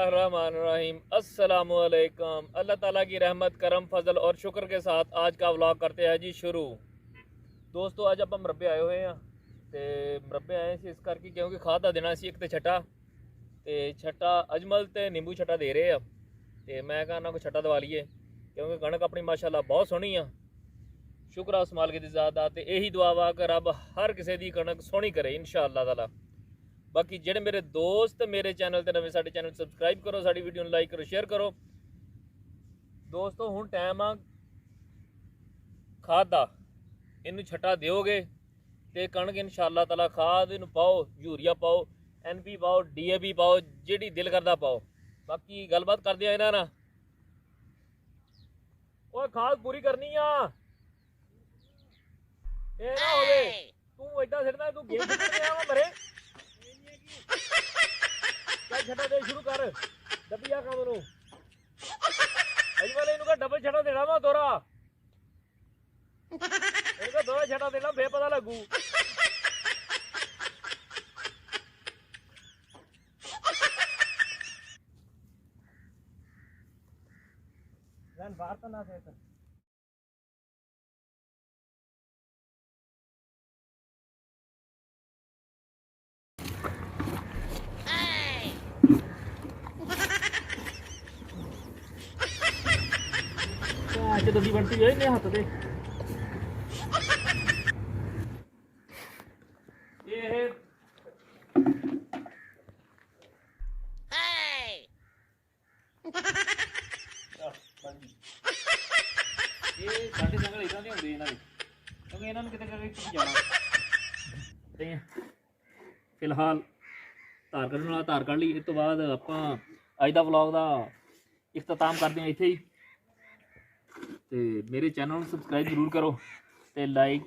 बिस्मिल्लाहिर्रहमानिर्रहीम अस्सलामुअलैकुम। अल्लाह ताला की रहमत करम फजल और शुक्र के साथ आज का व्लॉग करते हैं जी शुरू। दोस्तों आज आप मरबे आए हुए हैं तो मरबे आए इस करके क्योंकि खाद का देना सी एक तो छट्टा अजमल तो नींबू छट्टा दे रहे हैं तो मैं कहना कोई छट्टा दवा लीए क्योंकि कणक अपनी माशाल्लाह बहुत सोहनी आ। शुक्र उस मालिक दी ज़ात दा ते यही दुआ वा कर रब हर किसी की कणक सोहनी करे इंशाअल्लाह ताला। बाकी जेडे मेरे दोस्त मेरे चैनल ते नवे साडे चैनल सबसक्राइब करो, साडी वीडियो लाइक करो, शेयर करो। दोस्तों हुण टाइम आ खाद दा, इनू छट्टा दिओगे ते कणक इंशाअल्लाह ताला खाद इनू पाओ, यूरिया पाओ, NP पाओ, DAP पाओ, जिहड़ी दिल करदा पाओ। बाकी गलबात करदे आ इन्हां नाल। ओए खाद पूरी करनी आ, ए ना होवे तू एडा सिरदा तू गेम खेलने आवा मरे। चल छट्टा दे शुरू कर दबिया काम नू अज वाले इनू का डबल छट्टा देना वा दोरा इनका दोरा छट्टा देना बेपता लगू। बाहर तो ना से दबी बनती है ने हाथ दे ये साढ़े संगल इधर नहीं होंगे इन्होंने क्योंकि इन्होंने कितने जाना फिलहाल धार कढ़ने वाला धार कढ़ ली। इस तो बाद आप अज का व्लॉग का इख्तिताम करते हैं इत्थे ही। ते मेरे चैनल सबसक्राइब जरूर करो ते लाइक